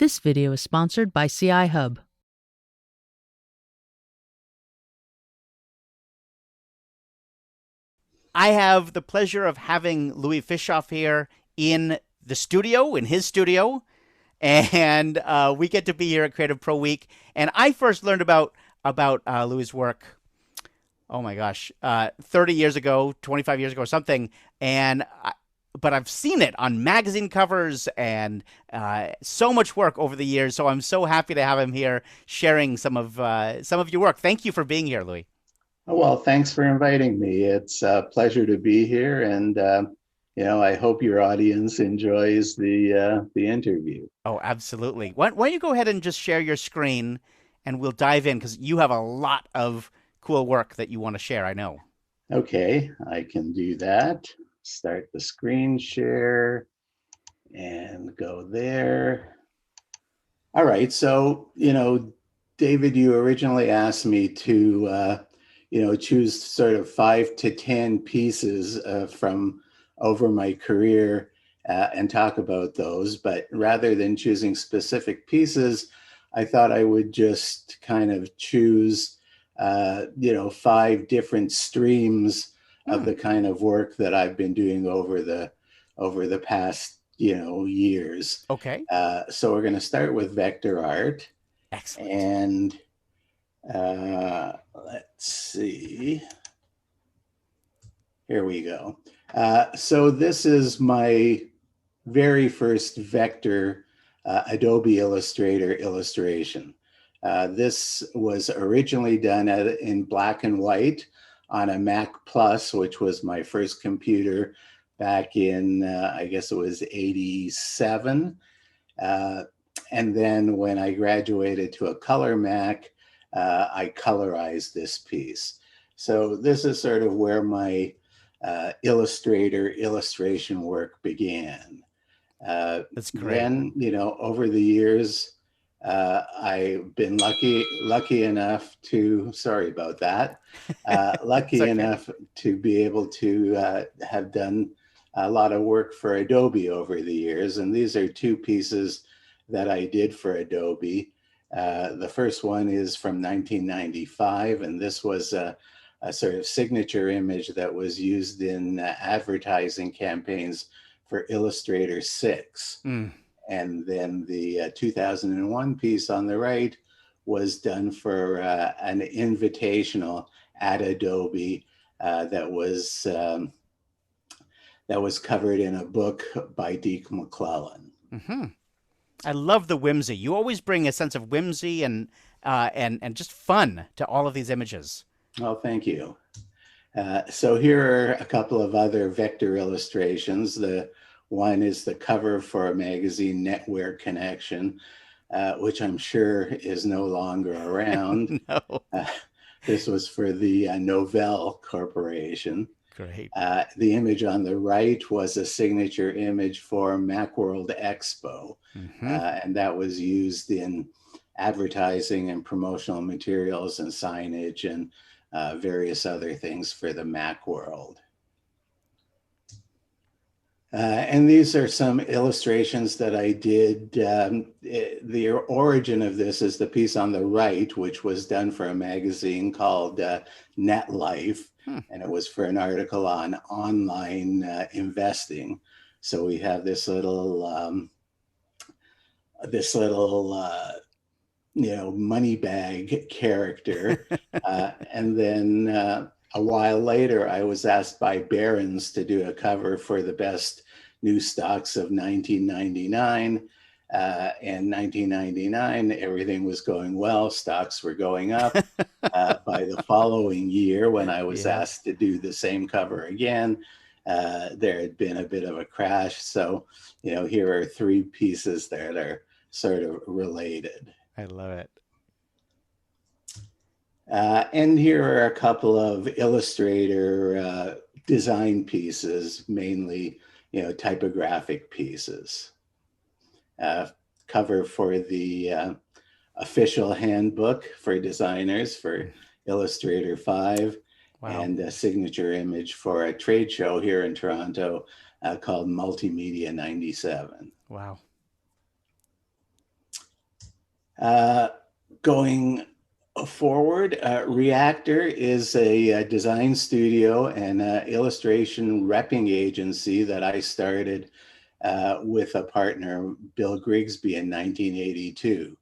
This video is sponsored by CI Hub. I have the pleasure of having Louis Fishauf here in the studio, in his studio, and we get to be here at Creative Pro Week. And I first learned about Louis's work. Oh my gosh, 30 years ago, 25 years ago, or something. But I've seen it on magazine covers and so much work over the years. So I'm so happy to have him here sharing some of your work. Thank you for being here, Louis. Oh, well, thanks for inviting me. It's a pleasure to be here, and I hope your audience enjoys the interview. Oh, absolutely. Why don't you go ahead and just share your screen and we'll dive in because you have a lot of cool work that you want to share, I know. Okay, I can do that. Start the screen share and go there. All right, so, David, you originally asked me to choose sort of 5 to 10 pieces from over my career and talk about those. But rather than choosing specific pieces, I thought I would just kind of choose, 5 different streams of the kind of work that I've been doing over the past, years. Okay. So we're going to start with vector art. Excellent. And let's see. Here we go. So this is my very first vector Adobe Illustrator illustration. This was originally done in black and white on a Mac Plus, which was my first computer back in, I guess it was 87. And then when I graduated to a color Mac, I colorized this piece. So this is sort of where my illustration work began. That's great. Then, over the years, I've been lucky enough to, sorry about that, lucky okay. enough to be able to have done a lot of work for Adobe over the years. And these are 2 pieces that I did for Adobe. The first one is from 1995, and this was a sort of signature image that was used in advertising campaigns for Illustrator 6. And then the 2001 piece on the right was done for an invitational at Adobe that was covered in a book by Deke McClellan. Mm-hmm. I love the whimsy. You always bring a sense of whimsy and just fun to all of these images. Oh, thank you. So here are a couple of other vector illustrations. The one is the cover for a magazine, Netwear Connection, which I'm sure is no longer around. No. This was for the Novell Corporation. Great. The image on the right was a signature image for Macworld Expo, and that was used in advertising and promotional materials and signage and various other things for the Macworld. And these are some illustrations that I did. The origin of this is the piece on the right, which was done for a magazine called Net Life, and it was for an article on online investing. So we have this little money bag character, and then a while later, I was asked by Barron's to do a cover for the best new stocks of 1999. And 1999, everything was going well. Stocks were going up. By the following year, when I was asked to do the same cover again, there had been a bit of a crash. So, here are 3 pieces that are sort of related. I love it. And here are a couple of Illustrator design pieces, mainly, typographic pieces. Cover for the official handbook for designers for Illustrator 5, wow. And a signature image for a trade show here in Toronto called Multimedia 97. Wow. Uh, Going forward, Reactor is a design studio and illustration repping agency that I started with a partner, Bill Grigsby, in 1982.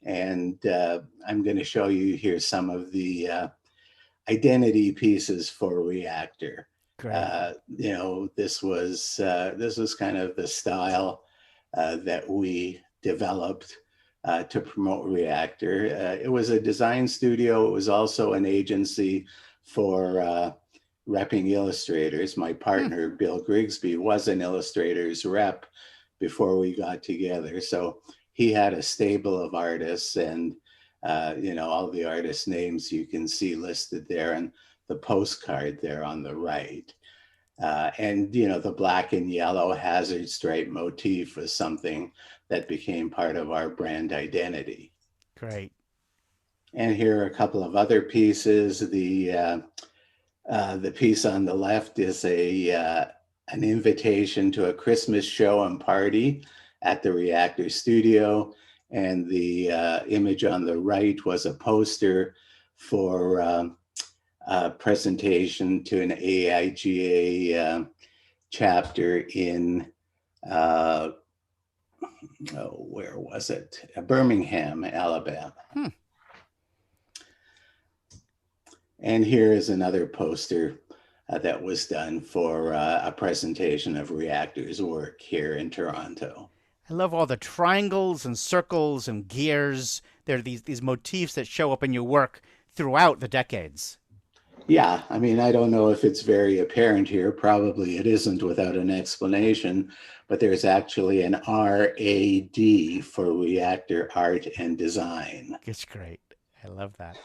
And I'm going to show you here some of the identity pieces for Reactor. Great. This was kind of the style that we developed to promote Reactor. It was a design studio. It was also an agency for repping illustrators. My partner, Bill Grigsby, was an illustrator's rep before we got together. So he had a stable of artists, and all the artist names you can see listed there, and the postcard there on the right. And the black and yellow hazard stripe motif was something that became part of our brand identity. Great. And here are a couple of other pieces. The piece on the left is an invitation to a Christmas show and party at the Reactor studio. And the image on the right was a poster for a presentation to an AIGA chapter in, where was it? Birmingham, Alabama. And here is another poster that was done for a presentation of Reactor's work here in Toronto. I love all the triangles and circles and gears. There are these motifs that show up in your work throughout the decades. Yeah, I mean, I don't know if it's very apparent here. Probably it isn't without an explanation, but there's actually an RAD for Reactor Art and Design. It's great. I love that.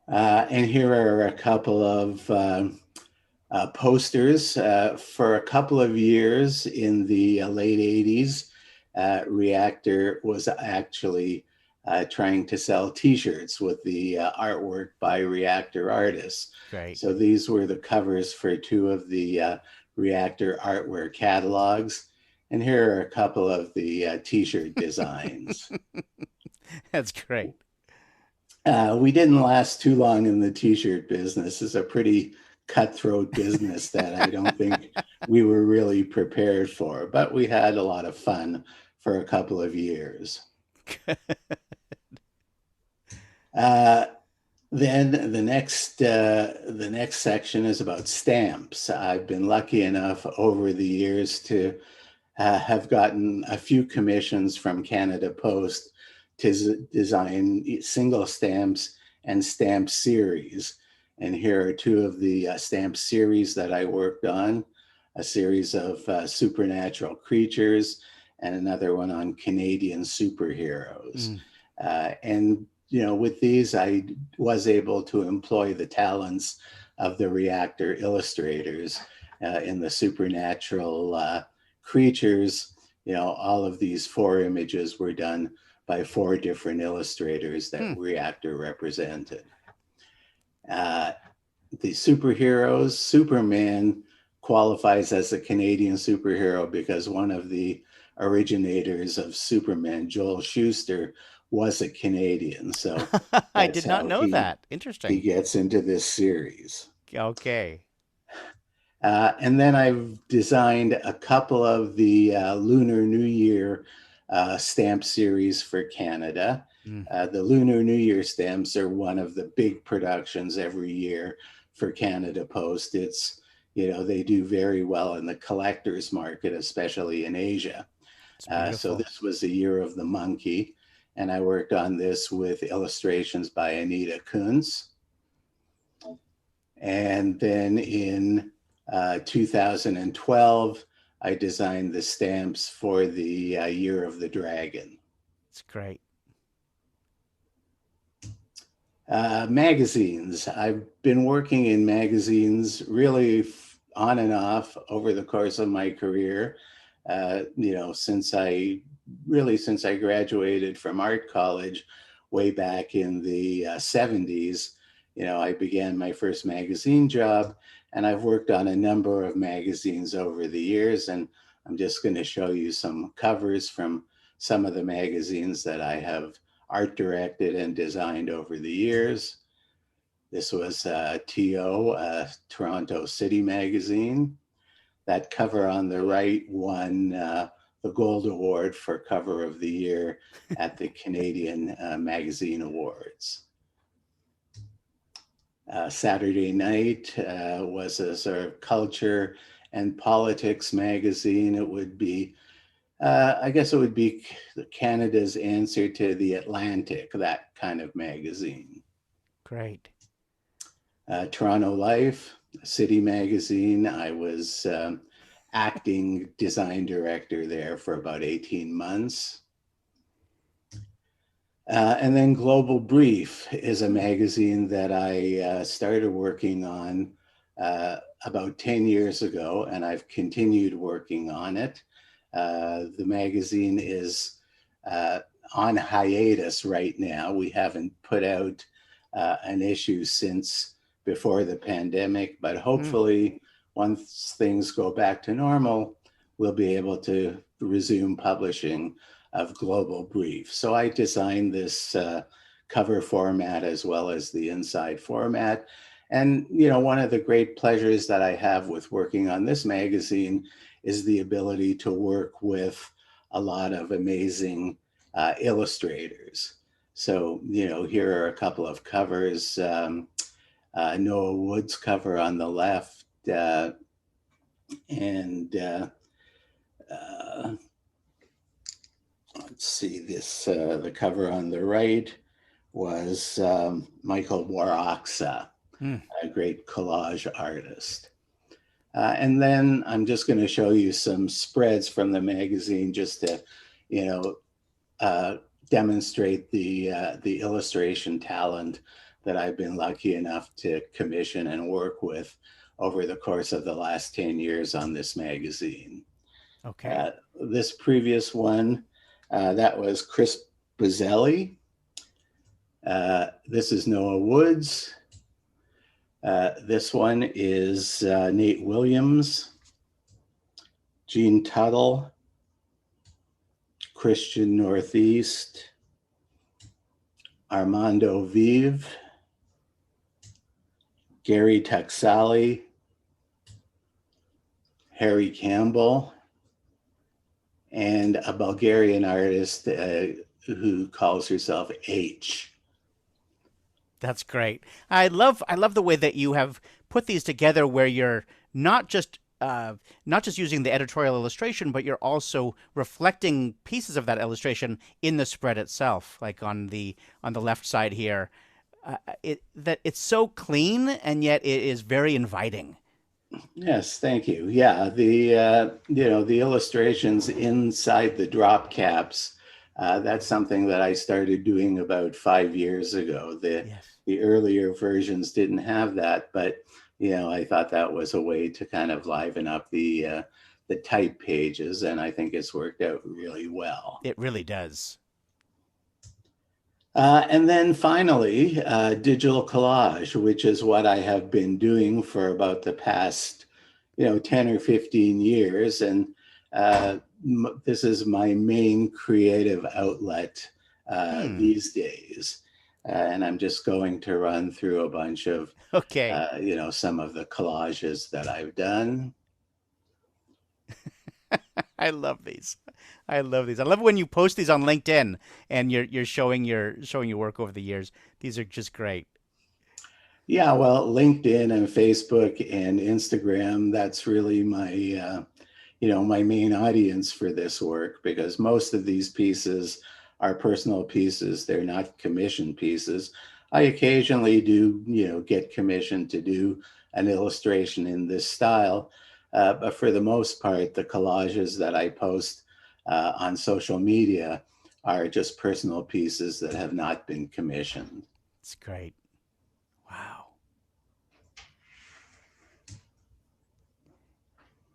And here are a couple of posters. For a couple of years in the late 80s, Reactor was actually trying to sell T-shirts with the artwork by Reactor artists. Great. So these were the covers for two of the Reactor artwork catalogs. And here are a couple of the T-shirt designs. That's great. We didn't last too long in the T-shirt business. It's a pretty cutthroat business that I don't think we were really prepared for, but we had a lot of fun for a couple of years. Then the next section is about stamps. I've been lucky enough over the years to have gotten a few commissions from Canada Post to design single stamps and stamp series. And here are two of the stamp series that I worked on, a series of supernatural creatures and another one on Canadian superheroes. And with these, I was able to employ the talents of the Reactor illustrators in the supernatural creatures. All of these 4 images were done by 4 different illustrators that Reactor represented. The superheroes, Superman qualifies as a Canadian superhero because one of the originators of Superman, Joel Shuster, was a Canadian. So I did not know that. Interesting. He gets into this series. Okay. And then I've designed a couple of the Lunar New Year stamp series for Canada. The Lunar New Year stamps are one of the big productions every year for Canada Post. It's, they do very well in the collector's market, especially in Asia. So this was the year of the monkey. And I worked on this with illustrations by Anita Kuntz. And then in 2012, I designed the stamps for the Year of the Dragon. It's great. Magazines. I've been working in magazines really on and off over the course of my career. Since I graduated from art college way back in the 70s, I began my first magazine job, and I've worked on a number of magazines over the years. And I'm just going to show you some covers from some of the magazines that I have art directed and designed over the years. This was TO, Toronto City Magazine. That cover on the right won the Gold Award for Cover of the Year at the Canadian Magazine Awards. Saturday Night was a sort of culture and politics magazine. It would be, I guess it would be Canada's answer to The Atlantic, that kind of magazine. Great. Toronto Life, City Magazine. I was acting design director there for about 18 months. And then Global Brief is a magazine that I started working on about 10 years ago, and I've continued working on it. The magazine is on hiatus right now. We haven't put out an issue since before the pandemic, but hopefully once things go back to normal, we'll be able to resume publishing of Global Brief. So I designed this cover format as well as the inside format. And, you know, one of the great pleasures that I have with working on this magazine is the ability to work with a lot of amazing illustrators. So, you know, here are a couple of covers. Noah Wood's cover on the left, and let's see, this the cover on the right was Michael Waraksa, a great collage artist. And then I'm just going to show you some spreads from the magazine just to, you know, demonstrate the illustration talent that I've been lucky enough to commission and work with over the course of the last 10 years on this magazine. Okay. This previous one, that was Chris Bozzelli. This is Noah Woods. This one is Nate Williams, Gene Tuttle, Christian Northeast, Armando Vive, Gary Taxali, Harry Campbell, and a Bulgarian artist who calls herself H. That's great. I love the way that you have put these together, where you're not just using the editorial illustration, but you're also reflecting pieces of that illustration in the spread itself, like on the left side here. It's so clean, and yet it is very inviting. Yes, thank you. Yeah, the you know, the illustrations inside the drop caps. That's something that I started doing about 5 years ago. The earlier versions didn't have that, but you know, I thought that was a way to kind of liven up the type pages, and I think it's worked out really well. It really does. And then finally, digital collage, which is what I have been doing for about the past, you know, 10 or 15 years. And this is my main creative outlet these days. And I'm just going to run through a bunch of, you know, some of the collages that I've done. I love these. I love these. I love when you post these on LinkedIn and you're showing your work over the years. These are just great. Yeah, well, LinkedIn and Facebook and Instagram, that's really my you know, my main audience for this work, because most of these pieces are personal pieces. They're not commissioned pieces. I occasionally do, you know, get commissioned to do an illustration in this style. But for the most part, the collages that I post on social media are just personal pieces that have not been commissioned. It's great. Wow.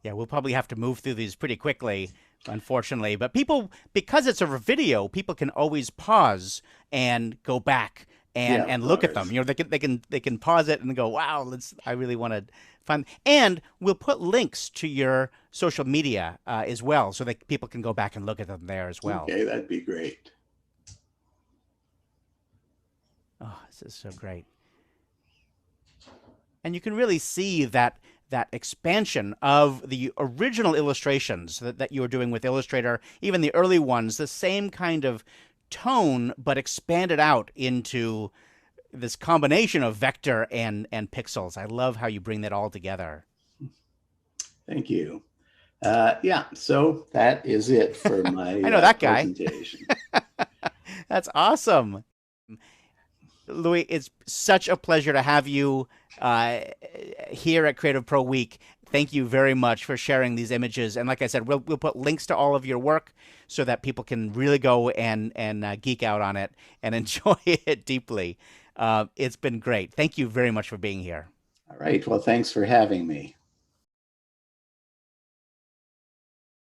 Yeah, we'll probably have to move through these pretty quickly, unfortunately. But people, because it's a video, people can always pause and go back and look at them. You know, they can pause it and go, wow, I really want to find. And we'll put links to your social media as well, so that people can go back and look at them there as well. Okay, that'd be great. Oh, this is so great. And you can really see that expansion of the original illustrations that you were doing with Illustrator, even the early ones, the same kind of tone, but expanded out into this combination of vector and pixels. I love how you bring that all together. Thank you. Yeah, so that is it for my I know that guy. presentation. That's awesome. Louis, it's such a pleasure to have you here at Creative Pro Week. Thank you very much for sharing these images. And like I said, we'll put links to all of your work so that people can really go and geek out on it and enjoy it deeply. It's been great. Thank you very much for being here. All right. Well, thanks for having me.